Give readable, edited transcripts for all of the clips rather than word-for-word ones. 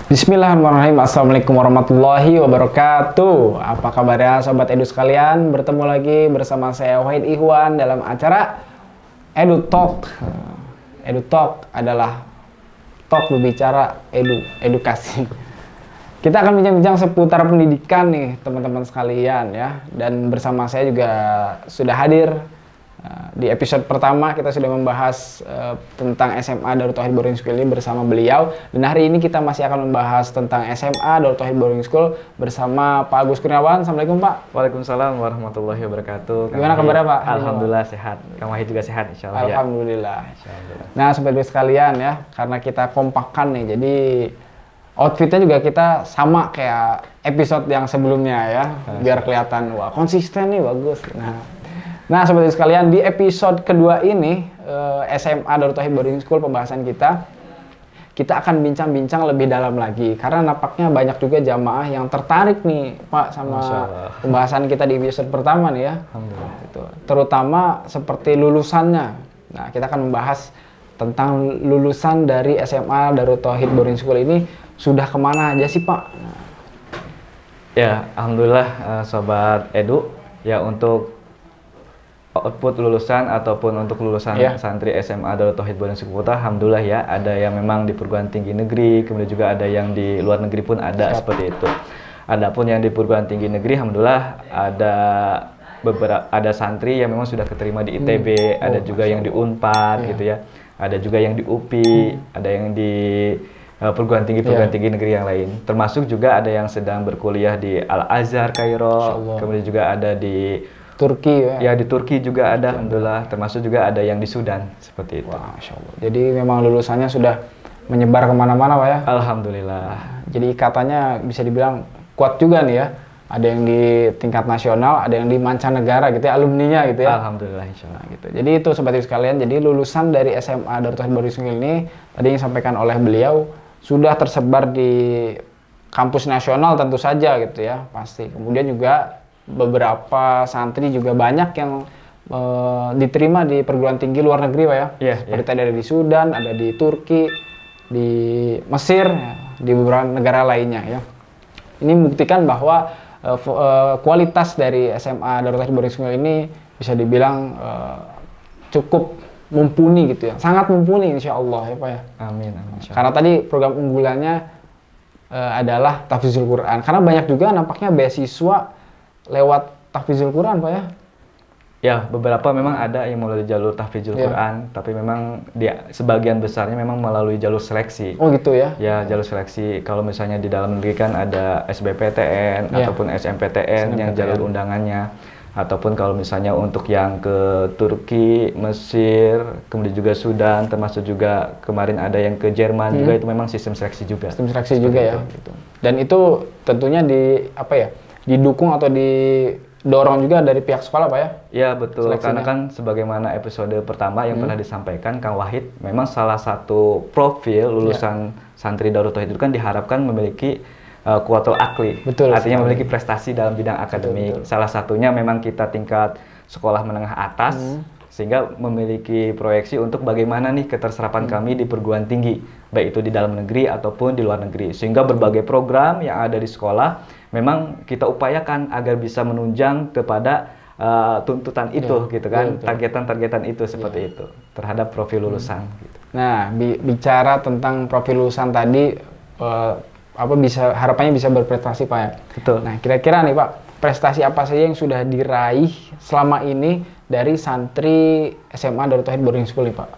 Bismillahirrahmanirrahim. Assalamualaikum warahmatullahi wabarakatuh. Apa kabarnya sobat edu sekalian? Bertemu lagi bersama saya Wahid Ihwan dalam acara Edu Talk. Edu Talk adalah talk berbicara edukasi. Kita akan bincang-bincang seputar pendidikan nih teman-teman sekalian ya. Dan bersama saya juga sudah hadir di episode pertama kita sudah membahas tentang SMA Darut Tauhid Boarding School ini bersama beliau. Dan hari ini kita masih akan membahas tentang SMA Darut Tauhid Boarding School bersama Pak Agus Kurniawan. Assalamualaikum Pak. Waalaikumsalam warahmatullahi wabarakatuh. Gimana kabarnya Pak? Alhamdulillah sehat. Kang Wahid juga sehat insyaallah. Alhamdulillah. Ya. Nah sobat sekalian ya, karena kita kompakan nih, jadi outfitnya juga kita sama kayak episode yang sebelumnya ya, biar kelihatan wah konsisten nih, bagus. Nah sobat sekalian, di episode kedua ini SMA Darut Tauhid Boarding School pembahasan kita akan bincang-bincang lebih dalam lagi karena nampaknya banyak juga jamaah yang tertarik nih Pak sama pembahasan kita di episode pertama nih ya. Alhamdulillah. Itu terutama seperti lulusannya. Nah kita akan membahas tentang lulusan dari SMA Darut Tauhid Boarding School ini sudah kemana aja sih Pak? Ya alhamdulillah sobat Edu ya, untuk output lulusan ataupun untuk lulusan santri SMA Darut Tauhid Boarding School Putra, alhamdulillah ya, ada yang memang di perguruan tinggi negeri, kemudian juga ada yang di luar negeri pun ada. Seperti itu. Adapun yang di perguruan tinggi negeri, alhamdulillah ada santri yang memang sudah keterima di ITB, ada juga yang di Unpad gitu ya, ada juga yang di UPI, ada yang di perguruan tinggi negeri yang lain, termasuk juga ada yang sedang berkuliah di Al Azhar Kairo, kemudian juga ada di Turki ya, di Turki juga ada, alhamdulillah, termasuk juga ada yang di Sudan, seperti itu. Wah, Masya Allah. Jadi memang lulusannya sudah menyebar kemana-mana Pak ya? Alhamdulillah. Jadi katanya bisa dibilang kuat juga nih ya. Ada yang di tingkat nasional, ada yang di mancanegara gitu ya, alumninya gitu ya. Alhamdulillah, insya Allah. Gitu. Jadi itu sobat sekalian, jadi lulusan dari SMA Darut Tauhid Boarding School ini tadi yang disampaikan oleh beliau sudah tersebar di kampus nasional tentu saja gitu ya, pasti. Kemudian juga beberapa santri juga banyak yang diterima di perguruan tinggi luar negeri Pak ya. Seperti tadi ada di Sudan, ada di Turki, di Mesir, ya, di beberapa negara lainnya ya. Ini membuktikan bahwa kualitas dari SMA Darut Tauhid Boarding School ini bisa dibilang cukup mumpuni gitu ya. Sangat mumpuni insya Allah ya Pak ya. Amin, amin. Karena tadi program unggulannya adalah tahfizul Quran. Karena banyak juga nampaknya beasiswa lewat tahfizul Quran Pak ya? Ya, beberapa memang ada yang melalui jalur tahfizul Quran, tapi memang sebagian besarnya memang melalui jalur seleksi. Oh gitu ya? Ya, jalur seleksi. Kalau misalnya di dalam negeri kan ada SBPTN ataupun SNMPTN yang jalur undangannya. Ataupun kalau misalnya untuk yang ke Turki, Mesir, kemudian juga Sudan, termasuk juga kemarin ada yang ke Jerman juga, itu memang sistem seleksi juga. Sistem seleksi juga ya. Gitu. Dan itu tentunya didukung atau didorong juga dari pihak sekolah Pak ya? Ya betul, seleksinya. karena kan sebagaimana episode pertama yang pernah disampaikan Kang Wahid, memang salah satu profil lulusan santri Darut Tauhid itu kan diharapkan memiliki kuotul akli, artinya memiliki prestasi dalam bidang akademik. Salah satunya memang kita tingkat sekolah menengah atas, sehingga memiliki proyeksi untuk bagaimana nih keterserapan kami di perguruan tinggi, baik itu di dalam negeri ataupun di luar negeri. Sehingga berbagai program yang ada di sekolah memang kita upayakan agar bisa menunjang kepada tuntutan itu gitu kan, targetan-targetan itu seperti itu terhadap profil lulusan. Gitu. Nah, bicara tentang profil lulusan tadi, harapannya bisa berprestasi Pak ya? Betul. Nah, kira-kira nih Pak, prestasi apa saja yang sudah diraih selama ini dari santri SMA Darut Tauhid Boarding School nih Pak?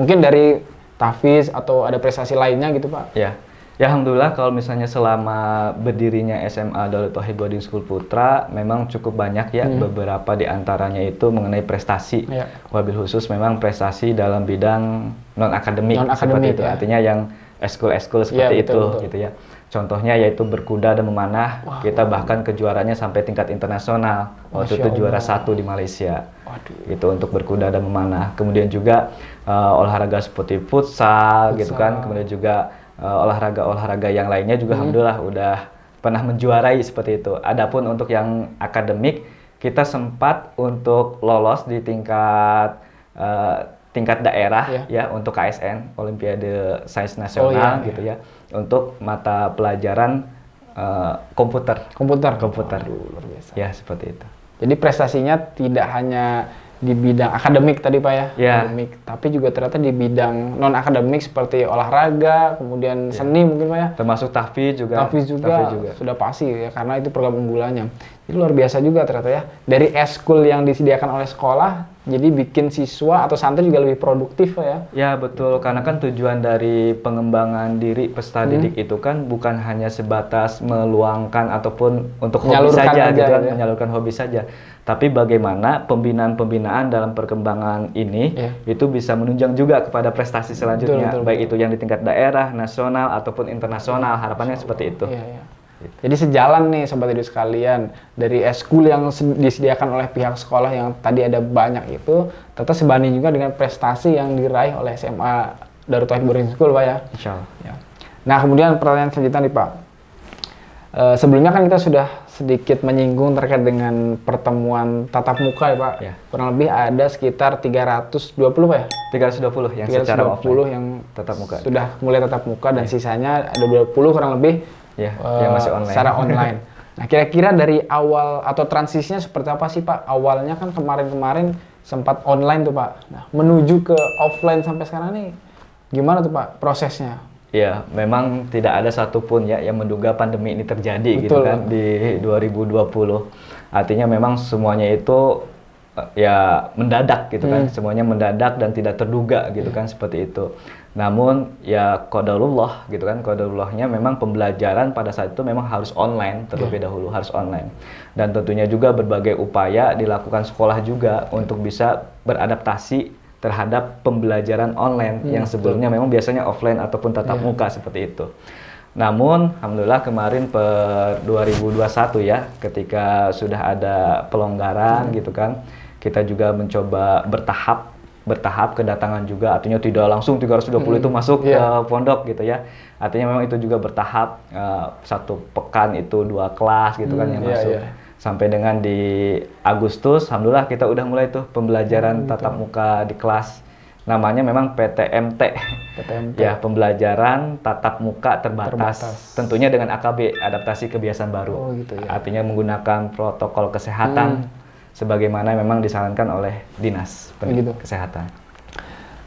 Mungkin dari tahfiz atau ada prestasi lainnya gitu Pak? Ya, alhamdulillah kalau misalnya selama berdirinya SMA Darut Tauhid Boarding School Putra memang cukup banyak ya, beberapa di antaranya itu mengenai prestasi. Wabil khusus memang prestasi dalam bidang non-akademik seperti itu. Ya. Artinya yang eskul-eskul seperti itu gitu ya. Contohnya yaitu berkuda dan memanah, kita bahkan kejuarannya sampai tingkat internasional. Waktu itu juara 1 di Malaysia. Gitu untuk berkuda dan memanah. Kemudian juga olahraga seperti futsal gitu kan, kemudian juga olahraga yang lainnya juga alhamdulillah udah pernah menjuarai seperti itu. Adapun untuk yang akademik, kita sempat untuk lolos di tingkat tingkat daerah ya untuk KSN, Olimpiade Sains Nasional gitu ya, untuk mata pelajaran komputer. Aduh, luar biasa. Ya, seperti itu. Jadi prestasinya tidak hanya di bidang akademik tadi Pak ya, akademik, tapi juga ternyata di bidang non akademik seperti olahraga, kemudian seni mungkin Pak ya. Termasuk tahfiz juga. Tahfiz juga sudah pasti ya, karena itu program unggulannya. Jadi luar biasa juga ternyata ya. Dari eskul yang disediakan oleh sekolah, jadi bikin siswa atau santri juga lebih produktif Pak ya. Ya betul, karena kan tujuan dari pengembangan diri peserta didik itu kan bukan hanya sebatas meluangkan ataupun untuk hobi saja gitu kan, menyalurkan hobi saja. Tapi bagaimana pembinaan-pembinaan dalam perkembangan ini itu bisa menunjang juga kepada prestasi selanjutnya, baik itu yang di tingkat daerah, nasional ataupun internasional. Harapannya seperti itu. Jadi sejalan nih Sobat Edu sekalian, dari eskul yang disediakan oleh pihak sekolah yang tadi ada banyak itu, tetap sebanding juga dengan prestasi yang diraih oleh SMA Darut Tauhid Boarding School Pak ya. Insya Allah. Ya. Nah kemudian pertanyaan selanjutnya nih Pak. Sebelumnya kan kita sudah sedikit menyinggung terkait dengan pertemuan tatap muka ya Pak. Ya. Kurang lebih ada sekitar 320 Pak ya? 320 yang secara offline yang tatap muka. Sudah mulai tatap muka dan sisanya ada 20 kurang lebih yang masih online. Secara online. Nah kira-kira dari awal atau transisinya seperti apa sih Pak? Awalnya kan kemarin-kemarin sempat online tuh Pak. Nah menuju ke offline sampai sekarang nih gimana tuh Pak prosesnya? Ya, memang tidak ada satupun ya yang menduga pandemi ini terjadi gitu kan di 2020. Artinya memang semuanya itu ya mendadak gitu kan, semuanya mendadak dan tidak terduga gitu kan, seperti itu. Namun ya qadarullah gitu kan, qadarullahnya memang pembelajaran pada saat itu memang harus online terlebih dahulu, harus online. Dan tentunya juga berbagai upaya dilakukan sekolah juga untuk bisa beradaptasi terhadap pembelajaran online yang sebelumnya memang biasanya offline ataupun tatap muka seperti itu. Namun alhamdulillah kemarin per 2021 ya, ketika sudah ada pelonggaran gitu kan, kita juga mencoba bertahap kedatangan juga, artinya tidak langsung 320 itu masuk ke pondok gitu ya. Artinya memang itu juga bertahap, satu pekan itu 2 kelas gitu kan yang masuk. Sampai dengan di Agustus, alhamdulillah kita udah mulai tuh pembelajaran tatap muka di kelas. Namanya memang PTMT. Ya, pembelajaran tatap muka terbatas. Tentunya dengan AKB, adaptasi kebiasaan baru. Artinya menggunakan protokol kesehatan sebagaimana memang disarankan oleh Dinas Pendidikan Kesehatan.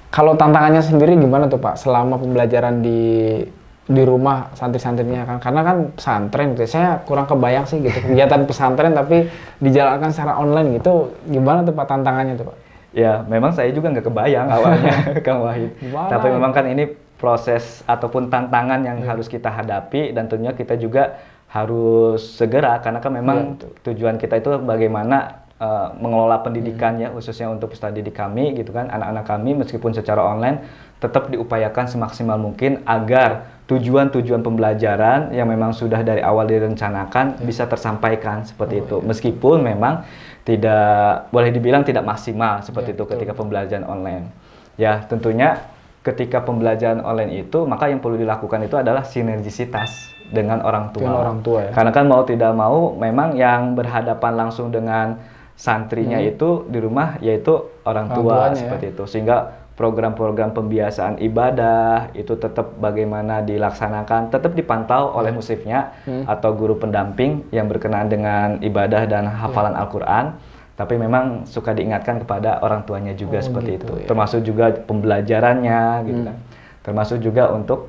Kalau tantangannya sendiri gimana tuh Pak selama pembelajaran di rumah santri-santrinya kan, karena kan pesantren gitu, saya kurang kebayang sih gitu kegiatan pesantren tapi dijalankan secara online gitu, gimana tuh Pak tantangannya tuh Pak? Ya memang saya juga nggak kebayang awalnya Kang Wahid, tapi memang kan ini proses ataupun tantangan yang harus kita hadapi dan tentunya kita juga harus segera, karena kan memang tujuan kita itu bagaimana mengelola pendidikan ya, khususnya untuk peserta didik kami gitu kan, anak-anak kami meskipun secara online tetap diupayakan semaksimal mungkin agar tujuan-tujuan pembelajaran yang memang sudah dari awal direncanakan bisa tersampaikan seperti itu. Meskipun memang tidak boleh dibilang tidak maksimal seperti itu ketika pembelajaran online. Ya, tentunya ketika pembelajaran online itu maka yang perlu dilakukan itu adalah sinergisitas dengan orang tua. Karena kan mau tidak mau memang yang berhadapan langsung dengan santrinya itu di rumah yaitu orang tua seperti itu. Sehingga program-program pembiasaan ibadah itu tetap bagaimana dilaksanakan, tetap dipantau oleh musyrifnya atau guru pendamping yang berkenaan dengan ibadah dan hafalan Al-Quran. Tapi memang suka diingatkan kepada orang tuanya juga seperti itu. Termasuk juga pembelajarannya gitu kan. Termasuk juga untuk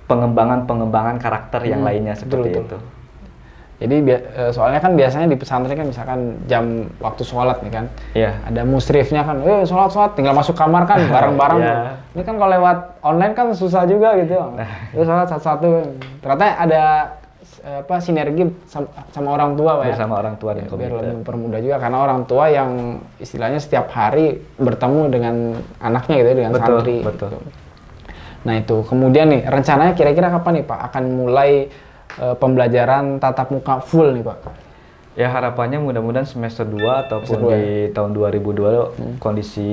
pengembangan karakter yang lainnya seperti itu. Jadi soalnya kan biasanya di pesantren kan misalkan jam waktu sholat nih kan, ada musyrifnya kan, sholat tinggal masuk kamar kan bareng-bareng. Ini kan kalau lewat online kan susah juga gitu. Sholat satu-satu. Ternyata ada sinergi sama orang tua Pak ya. Bersama orang tua dan biar lebih mempermudah juga, karena orang tua yang istilahnya setiap hari bertemu dengan anaknya gitu ya, dengan santri. Betul. Nah itu kemudian nih rencananya kira-kira kapan nih Pak akan mulai pembelajaran tatap muka full nih Pak? Ya harapannya mudah-mudahan semester 2 ataupun di tahun 2020 kondisi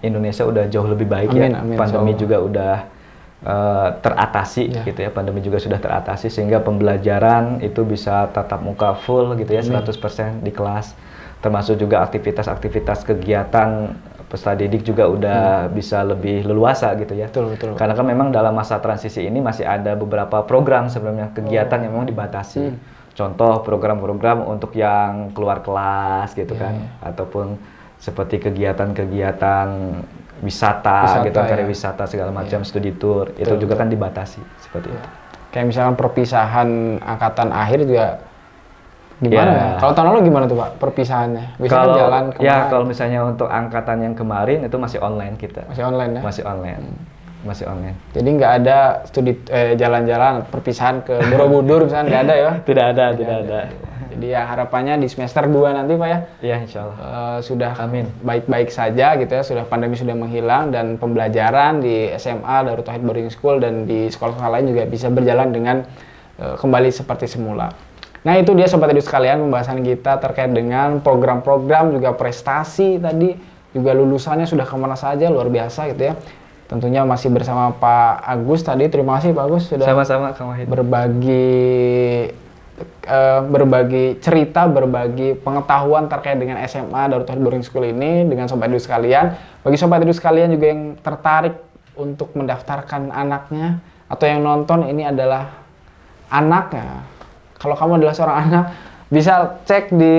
Indonesia udah jauh lebih baik. Amin, pandemi juga udah teratasi gitu ya, pandemi juga sudah teratasi sehingga pembelajaran itu bisa tatap muka full gitu ya, 100% di kelas, termasuk juga aktivitas-aktivitas kegiatan peserta didik juga udah bisa lebih leluasa gitu ya. Betul. Karena kan memang dalam masa transisi ini masih ada beberapa program sebenarnya kegiatan yang memang dibatasi. Contoh program-program untuk yang keluar kelas gitu kan, ataupun seperti kegiatan-kegiatan wisata gitu, karya wisata segala macam, studi tour, itu juga kan dibatasi seperti itu. Kayak misalkan perpisahan angkatan akhir juga gimana ya? Kalau tahun lalu gimana tuh Pak perpisahannya? Kalau jalan kemana? Kalau misalnya untuk angkatan yang kemarin itu masih online kita. Masih online ya? Masih online. Masih online. Jadi nggak ada studi jalan-jalan perpisahan ke Borobudur misalnya, nggak ada ya? Tidak ada. Jadi ya harapannya di semester 2 nanti Pak ya? Iya, insya Allah. Sudah baik-baik saja gitu ya, pandemi sudah menghilang dan pembelajaran di SMA, Darut Tauhid Boarding School dan di sekolah-sekolah lain juga bisa berjalan dengan kembali seperti semula. Nah itu dia Sobat Edu sekalian pembahasan kita terkait dengan program-program juga prestasi tadi, juga lulusannya sudah kemana saja, luar biasa gitu ya. Tentunya masih bersama Pak Agus tadi, terima kasih Pak Agus sudah sama-sama Kang Wahid berbagi cerita, berbagi pengetahuan terkait dengan SMA Darut Tauhid Boarding School ini dengan Sobat Edu sekalian. Bagi Sobat Edu sekalian juga yang tertarik untuk mendaftarkan anaknya atau yang nonton ini adalah anaknya, kalau kamu adalah seorang anak, bisa cek di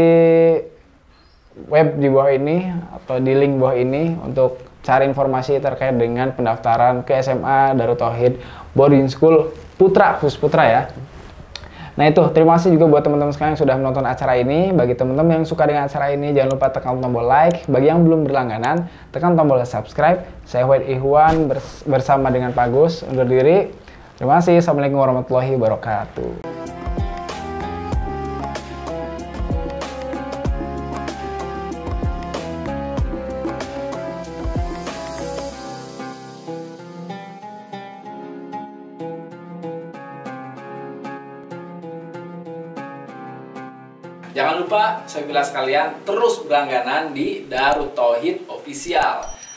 web di bawah ini atau di link bawah ini untuk cari informasi terkait dengan pendaftaran ke SMA Darut Tauhid Boarding School Putra, khusus Putra ya. Nah itu, terima kasih juga buat teman-teman sekalian yang sudah menonton acara ini. Bagi teman-teman yang suka dengan acara ini, jangan lupa tekan tombol like. Bagi yang belum berlangganan, tekan tombol subscribe. Saya Wahid Ihwan bersama dengan Pak Agus undur diri. Terima kasih. Assalamualaikum warahmatullahi wabarakatuh. Jangan lupa, saya bilang sekalian, terus berlangganan di Darut Tauhid Official.